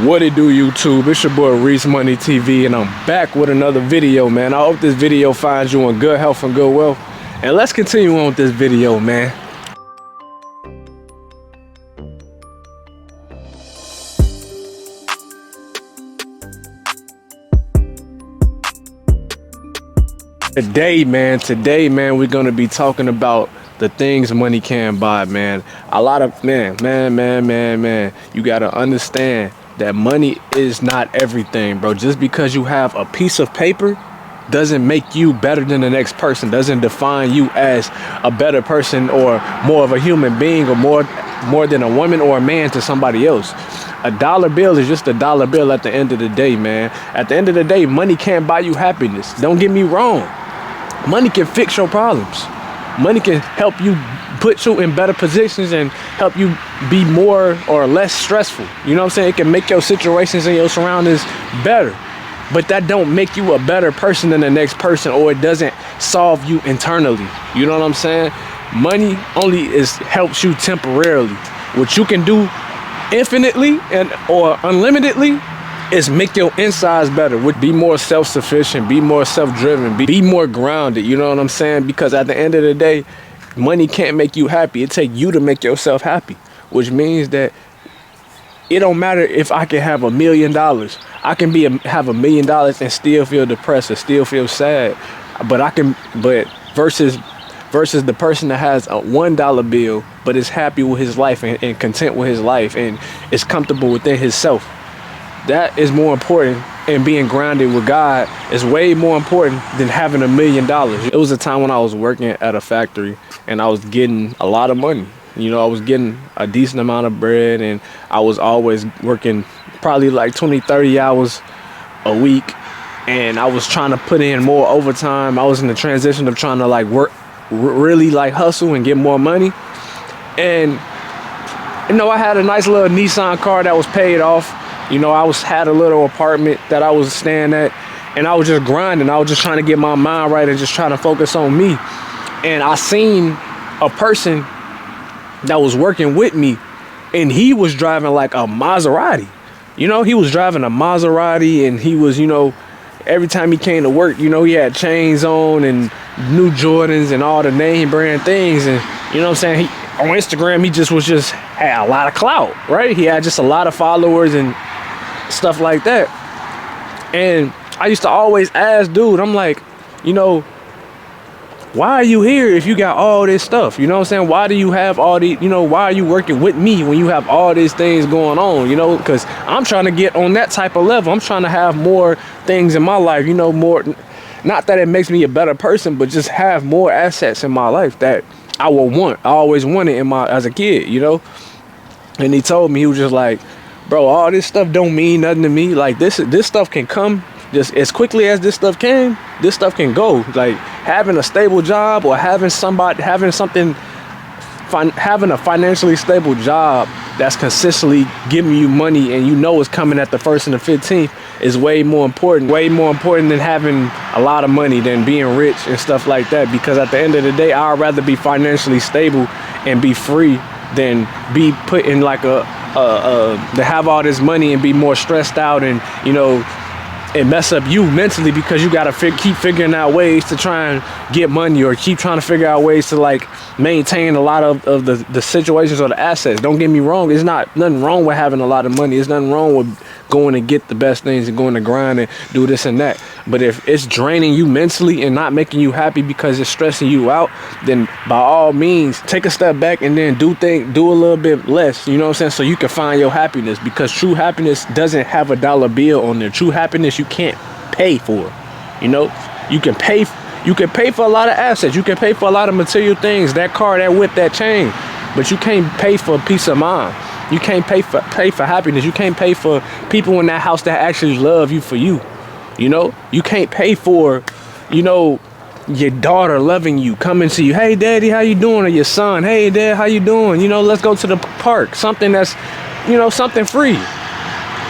What it do, YouTube? It's your boy Reese Money TV, and I'm back with another video, man. I hope this video finds you in good health and good wealth. And let's continue on with this video, man. Today, man, we're gonna be talking about the things money can't buy, man. A lot of man, you gotta understand that money is not everything, bro. Just because you have a piece of paper doesn't make you better than the next person, doesn't define you as a better person or more of a human being or more than a woman or a man to somebody else. A dollar bill is just a dollar bill at the end of the day, man. At the end of the day, money can't buy you happiness. Don't get me wrong. Money can fix your problems. Money can help you put you in better positions and help you be more or less stressful. You know what I'm saying? It can make your situations and your surroundings better. But that don't make you a better person than the next person, or it doesn't solve you internally. You know what I'm saying? Money only helps you temporarily. What you can do infinitely or unlimitedly is make your insides better. Be more self-sufficient, be more self-driven, be more grounded. You know what I'm saying? Because at the end of the day, money can't make you happy. It takes you to make yourself happy, which means that it don't matter if I can have $1 million. I can have $1 million and still feel depressed or still feel sad. But versus the person that has a $1 bill but is happy with his life and content with his life and is comfortable within himself. That is more important, and being grounded with God is way more important than having $1 million. It was a time when I was working at a factory and I was getting a lot of money. You know, I was getting a decent amount of bread, and I was always working probably like 20, 30 hours a week. And I was trying to put in more overtime. I was in the transition of trying to like work, really like hustle and get more money. And, you know, I had a nice little Nissan car that was paid off. You know, I had a little apartment that I was staying at, and I was just grinding. I was just trying to get my mind right and just trying to focus on me. And I seen a person that was working with me, and he was driving like a Maserati. You know, he was driving a Maserati, and he was, you know, every time he came to work, you know, he had chains on and new Jordans and all the name brand things. And, you know what I'm saying? On Instagram, he just had a lot of clout, right? He had just a lot of followers and stuff like that. And I used to always ask dude, I'm like, you know, why are you here if you got all this stuff? You know what I'm saying? Why do you have all the, you know, why are you working with me when you have all these things going on? You know, because I'm trying to get on that type of level. I'm trying to have more things in my life, you know, more, not that it makes me a better person, but just have more assets in my life that I will want. I always wanted as a kid, you know? And he told me, he was just like, bro, all this stuff don't mean nothing to me. Like this stuff can come just as quickly as this stuff came. This stuff can go. Like having a stable job or having a financially stable job that's consistently giving you money and you know it's coming at the 1st and the 15th is way more important than having a lot of money, than being rich and stuff like that. Because at the end of the day, I'd rather be financially stable and be free than be put in like to have all this money and be more stressed out and, you know, and mess up you mentally because you gotta keep figuring out ways to try and get money, or keep trying to figure out ways to like maintain a lot of the situations or the assets. Don't get me wrong, there's nothing wrong with having a lot of money. There's nothing wrong with going to get the best things and going to grind and do this and that. But if it's draining you mentally and not making you happy because it's stressing you out, then by all means take a step back and then do a little bit less, you know what I'm saying, so you can find your happiness. Because true happiness doesn't have a dollar bill on there. True happiness you can't pay for. You know, you can pay for a lot of assets, you can pay for a lot of material things, that car, that whip, that chain, but you can't pay for peace of mind. You can't pay for happiness. You can't pay for people in that house that actually love you for you. You know, you can't pay for, you know, your daughter loving you, coming to you, hey daddy, how you doing? Or your son, hey dad, how you doing? You know, let's go to the park. Something that's, you know, something free.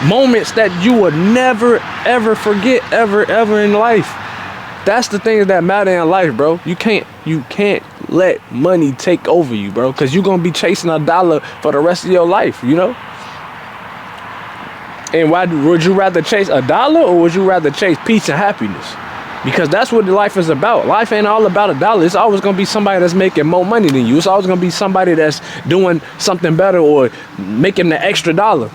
Moments that you would never ever forget ever in life. That's the things that matter in life, bro. You can't let money take over you, bro, because you're gonna be chasing a dollar for the rest of your life, you know. And why would you rather chase a dollar, or would you rather chase peace and happiness? Because that's what life is about. Life ain't all about a dollar. It's always gonna be somebody that's making more money than you. It's always gonna be somebody that's doing something better or making the extra dollar.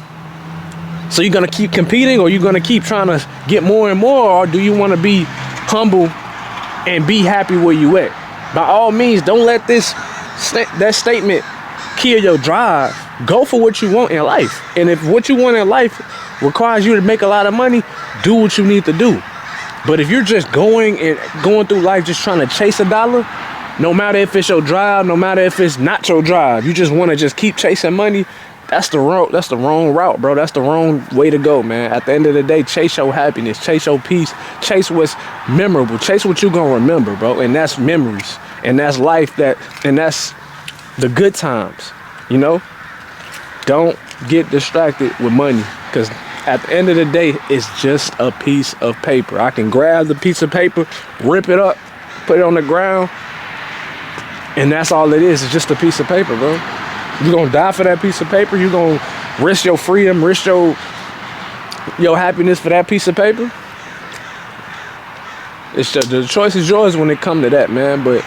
So you're gonna keep competing, or you're gonna keep trying to get more and more, or do you wanna be humble and be happy where you at? By all means, don't let that statement kill your drive. Go for what you want in life. And if what you want in life requires you to make a lot of money, do what you need to do. But if you're just going through life just trying to chase a dollar, no matter if it's your drive, no matter if it's not your drive, you just want to just keep chasing money, that's the wrong route, bro. That's the wrong way to go, man. At the end of the day, chase your happiness, chase your peace, chase what's memorable, chase what you're gonna remember, bro. And that's memories, and that's life, and that's the good times, you know? Don't get distracted with money, because at the end of the day, it's just a piece of paper. I can grab the piece of paper, rip it up, put it on the ground, and that's all it is. It's just a piece of paper, bro. You're gonna die for that piece of paper? You're gonna risk your freedom, risk your happiness for that piece of paper? It's just, the choice is yours when it comes to that, man. But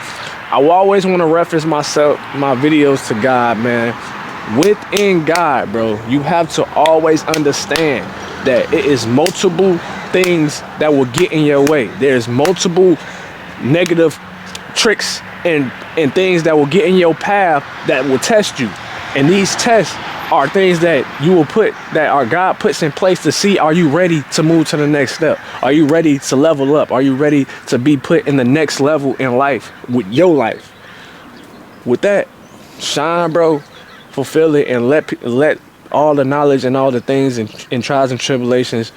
I will always want to reference my videos to God, man. Within God, bro, you have to always understand that it is multiple things that will get in your way. There's multiple negative tricks and things that will get in your path that will test you. And these tests are things that our God puts in place to see, are you ready to move to the next step? Are you ready to level up? Are you ready to be put in the next level in life, with your life? With that, shine, bro. Fulfill it, and let all the knowledge and all the things and trials and tribulations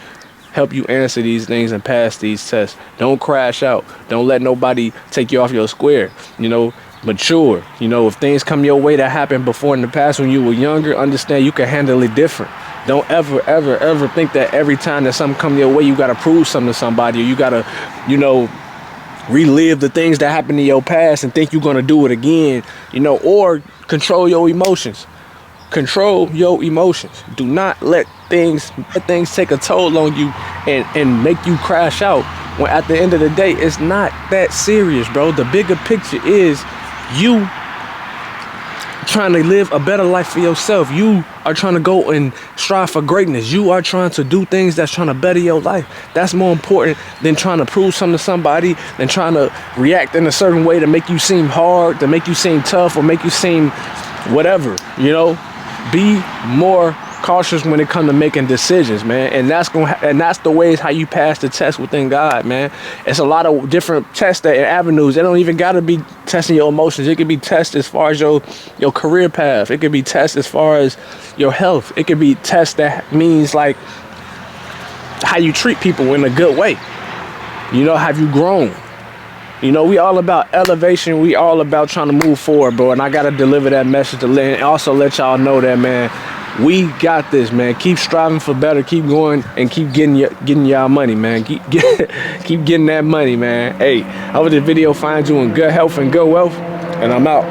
help you answer these things and pass these tests. Don't crash out. Don't let nobody take you off your square. You know, mature. You know, if things come your way that happened before in the past when you were younger, understand you can handle it different. Don't ever think that every time that something come your way, you got to prove something to somebody, or you got to, you know, relive the things that happened in your past and think you're going to do it again, you know, or control your emotions. Control your emotions. Do not let things take a toll on you and make you crash out, when at the end of the day, it's not that serious, bro. The bigger picture is you trying to live a better life for yourself. You are trying to go and strive for greatness. You are trying to do things that's trying to better your life. That's more important than trying to prove something to somebody, than trying to react in a certain way to make you seem hard, to make you seem tough, or make you seem whatever, you know. Be more cautious when it comes to making decisions, man. And that's the ways how you pass the test within God, man. It's a lot of different tests and avenues. They don't even gotta be testing your emotions. It could be tested as far as your career path. It could be tested as far as your health. It could be tests that means like how you treat people in a good way. You know, have you grown? You know, we all about elevation. We all about trying to move forward, bro. And I got to deliver that message to Lynn. And also let y'all know that, man, we got this, man. Keep striving for better. Keep going and keep getting y'all money, man. Keep getting that money, man. Hey, I hope this video finds you in good health and good wealth. And I'm out.